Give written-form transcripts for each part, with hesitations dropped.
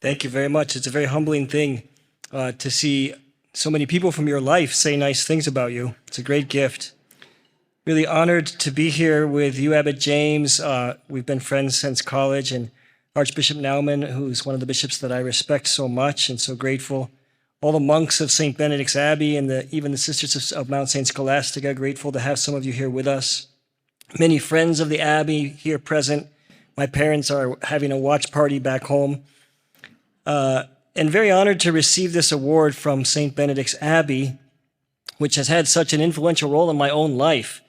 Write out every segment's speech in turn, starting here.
Thank you very much. It's a very humbling thing to see so many people from your life say nice things about you. It's a great gift. Really honored to be here with you, Abbot James. We've been friends since college, and Archbishop Naumann, who's one of the bishops that I respect so much and so grateful. All the monks of St. Benedict's Abbey and even the Sisters of Mount St. Scholastica, grateful to have some of you here with us. Many friends of the Abbey here present. My parents are having a watch party back home. And very honored to receive this award from St. Benedict's Abbey, which has had such an influential role in my own life.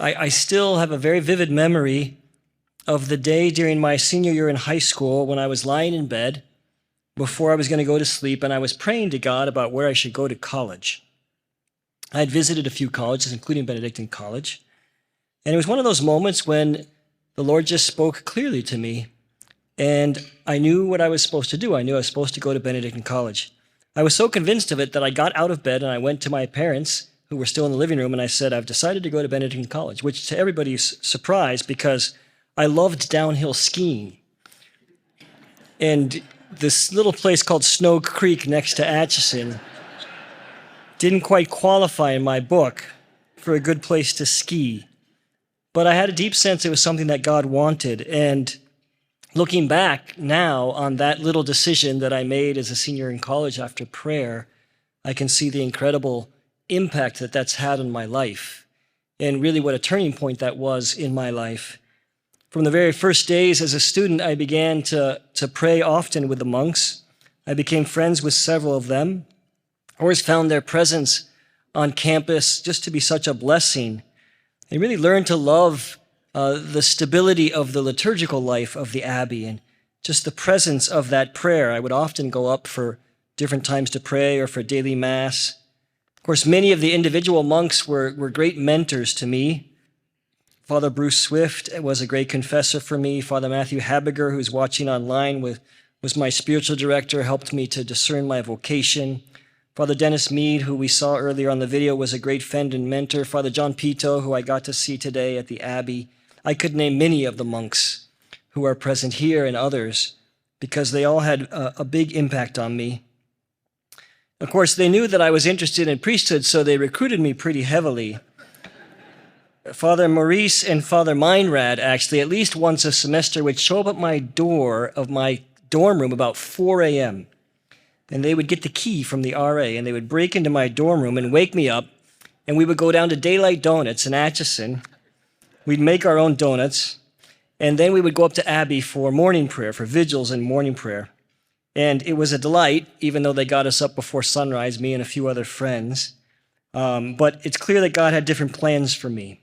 I still have a very vivid memory of the day during my senior year in high school when I was lying in bed before I was going to go to sleep, and I was praying to God about where I should go to college. I had visited a few colleges, including Benedictine College, and it was one of those moments when the Lord just spoke clearly to me, and I knew what I was supposed to do. I knew I was supposed to go to Benedictine College. I was so convinced of it that I got out of bed and I went to my parents, who were still in the living room, and I said, I've decided to go to Benedictine College, which to everybody's surprise, because I loved downhill skiing. And this little place called Snow Creek next to Atchison didn't quite qualify in my book for a good place to ski. But I had a deep sense it was something that God wanted. And looking back now on that little decision that I made as a senior in college after prayer, I can see the incredible impact that that's had on my life, and really what a turning point that was in my life. From the very first days as a student, I began to pray often with the monks. I became friends with several of them. I always found their presence on campus just to be such a blessing. I really learned to love the stability of the liturgical life of the Abbey and just the presence of that prayer. I would often go up for different times to pray or for daily Mass. Of course, many of the individual monks were great mentors to me. Father Bruce Swift was a great confessor for me. Father Matthew Habiger, who's watching online, was my spiritual director, helped me to discern my vocation. Father Dennis Mead, who we saw earlier on the video, was a great friend and mentor. Father John Pito, who I got to see today at the Abbey. I could name many of the monks who are present here and others because they all had a big impact on me. Of course, they knew that I was interested in priesthood, so they recruited me pretty heavily. Father Maurice and Father Meinrad, actually, at least once a semester, would show up at my door of my dorm room about 4 a.m., and they would get the key from the RA, and they would break into my dorm room and wake me up, and we would go down to Daylight Donuts in Atchison. We'd make our own donuts, and then we would go up to Abbey for morning prayer, for vigils and morning prayer. And it was a delight, even though they got us up before sunrise, me and a few other friends. But it's clear that God had different plans for me.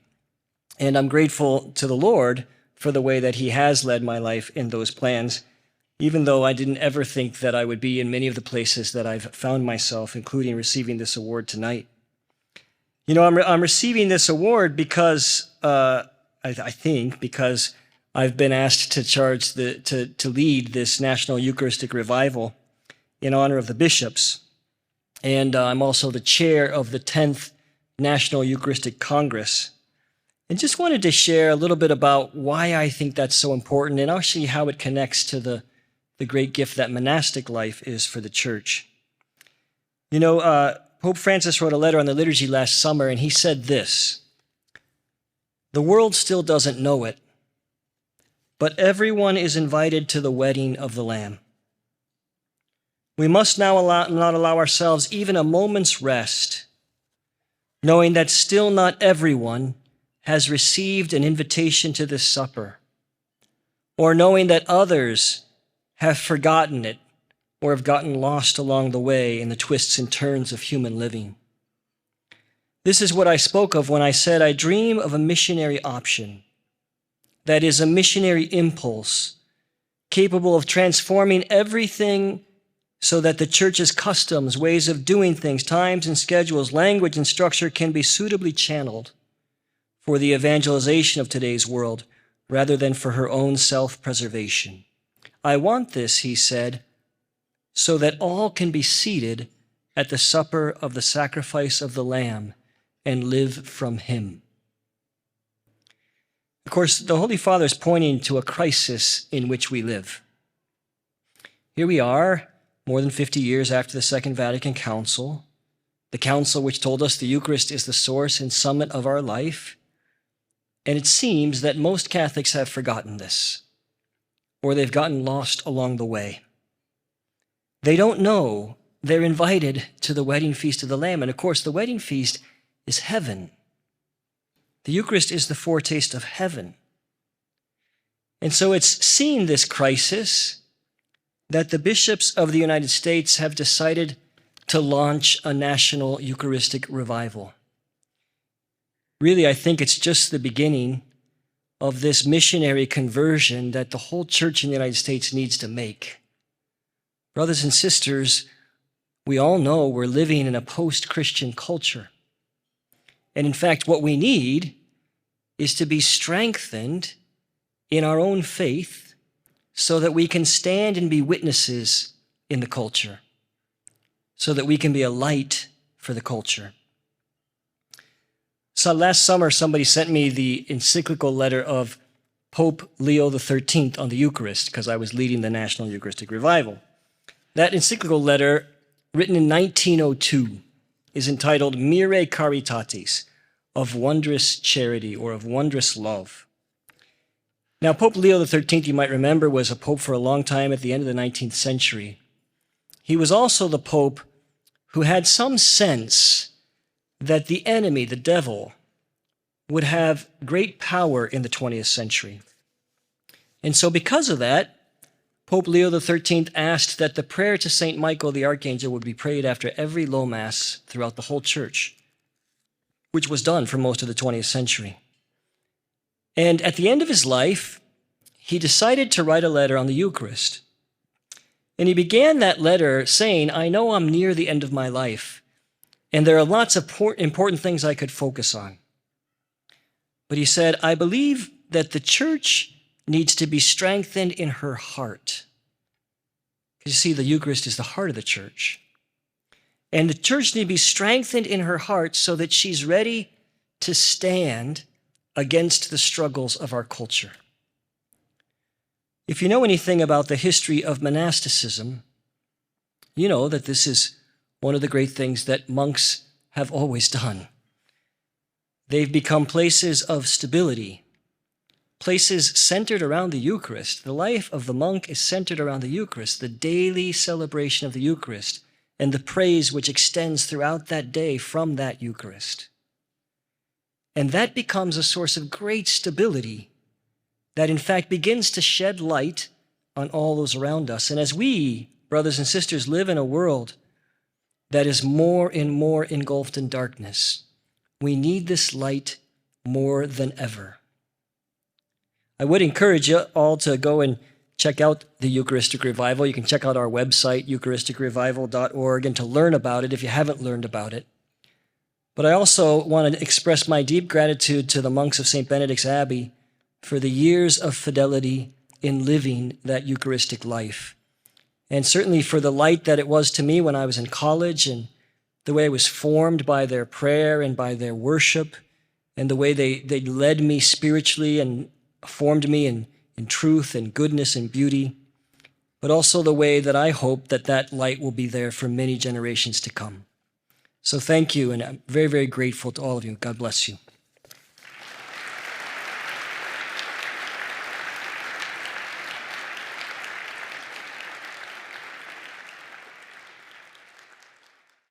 And I'm grateful to the Lord for the way that he has led my life in those plans, even though I didn't ever think that I would be in many of the places that I've found myself, including receiving this award tonight. You know, I'm receiving this award because, I think, because I've been asked to lead this National Eucharistic Revival in honor of the bishops. And I'm also the chair of the 10th National Eucharistic Congress. And just wanted to share a little bit about why I think that's so important and actually how it connects to the great gift that monastic life is for the church. You know, Pope Francis wrote a letter on the liturgy last summer, and he said this: "The world still doesn't know it, but everyone is invited to the wedding of the Lamb. We must now not allow ourselves even a moment's rest, knowing that still not everyone has received an invitation to this supper, or knowing that others have forgotten it or have gotten lost along the way in the twists and turns of human living. This is what I spoke of when I said I dream of a missionary option, that is, a missionary impulse capable of transforming everything so that the church's customs, ways of doing things, times and schedules, language and structure can be suitably channeled for the evangelization of today's world rather than for her own self-preservation. I want this," he said, "so that all can be seated at the supper of the sacrifice of the Lamb and live from him." Of course, the Holy Father is pointing to a crisis in which we live. Here we are, more than 50 years after the Second Vatican Council, the council which told us the Eucharist is the source and summit of our life. And it seems that most Catholics have forgotten this, or they've gotten lost along the way. They don't know they're invited to the wedding feast of the Lamb. And of course, the wedding feast is heaven. The Eucharist is the foretaste of heaven. And so it's seen this crisis that the bishops of the United States have decided to launch a national Eucharistic revival. Really, I think it's just the beginning of this missionary conversion that the whole church in the United States needs to make. Brothers and sisters, we all know we're living in a post-Christian culture. And in fact, what we need is to be strengthened in our own faith so that we can stand and be witnesses in the culture, so that we can be a light for the culture. So last summer, somebody sent me the encyclical letter of Pope Leo XIII on the Eucharist, because I was leading the National Eucharistic Revival. That encyclical letter, written in 1902, is entitled Mire Caritatis, of wondrous charity or of wondrous love. Now, Pope Leo XIII, you might remember, was a pope for a long time at the end of the 19th century. He was also the pope who had some sense that the enemy, the devil, would have great power in the 20th century. And so because of that, Pope Leo XIII asked that the prayer to St. Michael the Archangel would be prayed after every low mass throughout the whole church, which was done for most of the 20th century. And at the end of his life, he decided to write a letter on the Eucharist. And he began that letter saying, I know I'm near the end of my life, and there are lots of important things I could focus on. But he said, I believe that the church needs to be strengthened in her heart. You see, the Eucharist is the heart of the church. And the church needs to be strengthened in her heart so that she's ready to stand against the struggles of our culture. If you know anything about the history of monasticism, you know that this is one of the great things that monks have always done. They've become places of stability, places centered around the Eucharist. The life of the monk is centered around the Eucharist, the daily celebration of the Eucharist, and the praise which extends throughout that day from that Eucharist. And that becomes a source of great stability that in fact begins to shed light on all those around us. And as we, brothers and sisters, live in a world that is more and more engulfed in darkness, we need this light more than ever. I would encourage you all to go and check out the Eucharistic Revival. You can check out our website, eucharisticrevival.org, and to learn about it if you haven't learned about it. But I also want to express my deep gratitude to the monks of St. Benedict's Abbey for the years of fidelity in living that Eucharistic life. And certainly for the light that it was to me when I was in college, and the way I was formed by their prayer and by their worship, and the way they led me spiritually and formed me in truth and goodness and beauty, but also the way that I hope that that light will be there for many generations to come. So thank you, and I'm very, very grateful to all of you. God bless you.